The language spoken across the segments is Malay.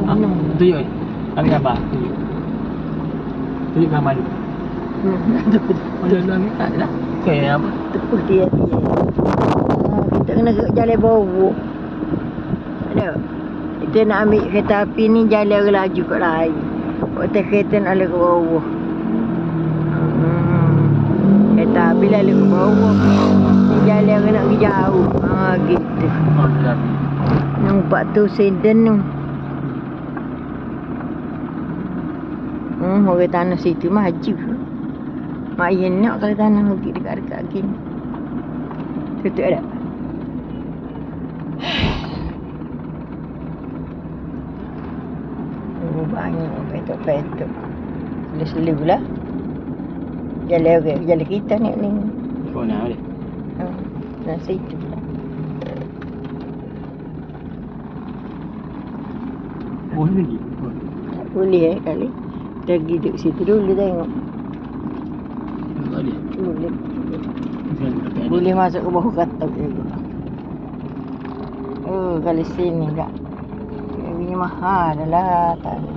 gunung. Tunjuk ni. Ambil gambar. Tunjuk. Tunjuk gambar dulu. Mana ambil tak dah. Okey apa? Tepuk dia. Kita kena jalan bawah. Ada. Kita nak ambil kereta api ni jalan laju kat lain. Waktu kereta nak lalu ke bawah. Kereta api lalu ke bawah. Ni jalan nak pergi jauh. Gitu. Oh, dah. Nampak tu seden tu. Orang tanah situ maju. Mak Yen nak kalau tanah pergi dekat-dekat gini. Tutup ada. Banyak petok-petok. Selu-selu lah. Jalan kita ni. Kau nak boleh? Nah situ lah. Boleh lagi? Tak boleh kali. Kita pergi duduk situ dulu tengok. Boleh? Boleh. Boleh masuk ke bawah katak juga. Kali sini tak. Ini mahal dah tanah.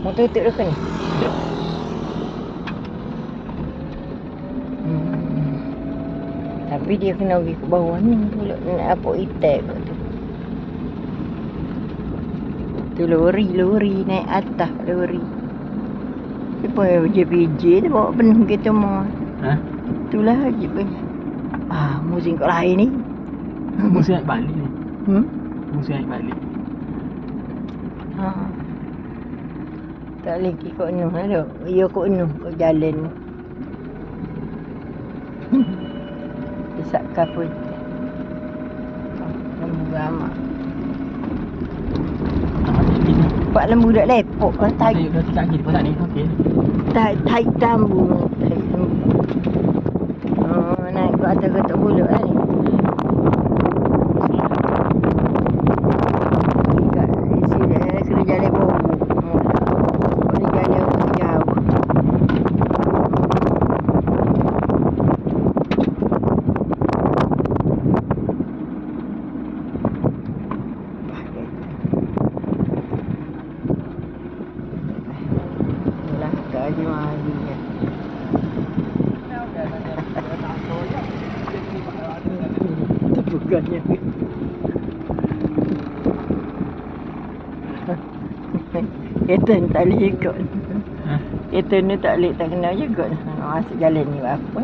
Mau tutup dulu ni? Tapi dia kena pergi ke bawah ni pula nak apa itek tu. Tu lori naik atas lori. Siapa JPJ tu bawa penuh kita semua. Itulah je pun. Musim kat lain ni. Musim naik balik ni. Musim naik balik. Tak boleh pergi kat Nuh lah tu. Ya kat Nuh kat jalan ni. Isak kapur. Lembu ramah. Pak lembu dah lepok kan tarik. Dah tiga lagi tak ni. Okey. Tarik tambu. Tarik lembu. Naik ke atas ke tak boleh lah ni. Kena jalan bawah. Boleh jalan jauh. Bukannya kereta ni tak boleh ikut. Kereta ni tak boleh, tak kena juga. Masuk jalan ni apa?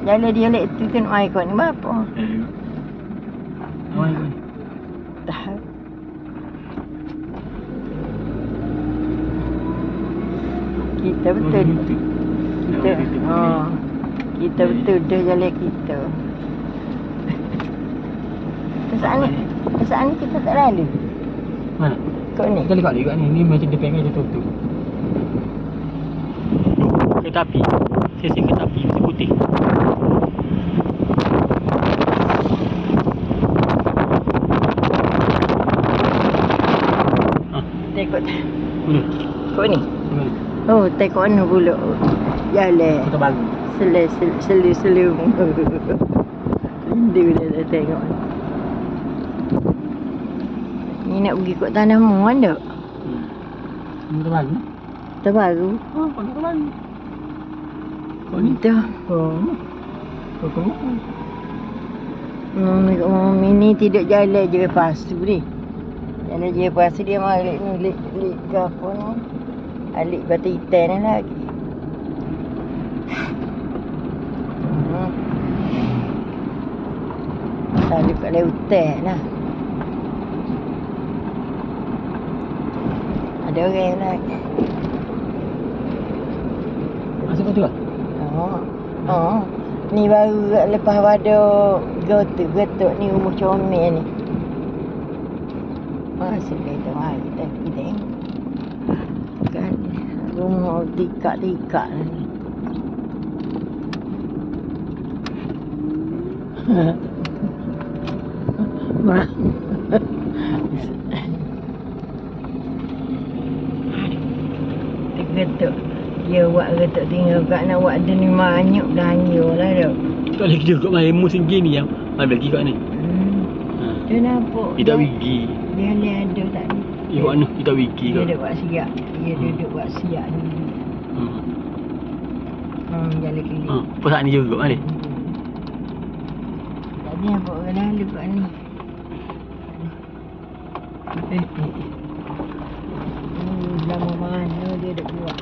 Jalan dia lek tu nak mai ikut ni apa? Tak. Kita betul. Kita betul dah jalan kita. Kesana kita tak lalu. Mana? Kau ni. Kali-kali kat ni. Ni macam depan kan dia tutup. Kereta api. Sesi kereta api mesti putih. Tengok. Mana? Kau ni. Mana? Tengok ni pula. Jalan. Kota baru. Selu. Rindu dah tengok. Ni nak pergi kot tanah Muan tak? Kota baru. Kota baru. Kota baru. Kau ni dah. Kota baru. Mami ni tidak jalan je pasu ni. Jalan je pasu dia malik ni. Lik ke apa ni. Alik batu hitam ni lagi. Selalu kat lautan lah. Ada orang lagi. Masuk kau tu lah? Ni baru lepas pada getuk ni rumah comel ni. Masuk kereta mari kita pergi tengok. Kan rumah tikak-tikak ni. Getuk. Dia buat getuk tinggal kat nak buat dia ni banyak belanja lah tu. Tak boleh kerja kat main musim gini yang. Ambil lagi kat ni. Dia nampak. Kita wigi. Dia ni ada tak ni? Ikut mana? Kita wigi Dia ke? duduk buat siap. Dia duduk buat siap ni. Jalan kiri. Pusat ni juga mana? Tadi nampak orang lalu kat ni. Lama mana dia duduk buat.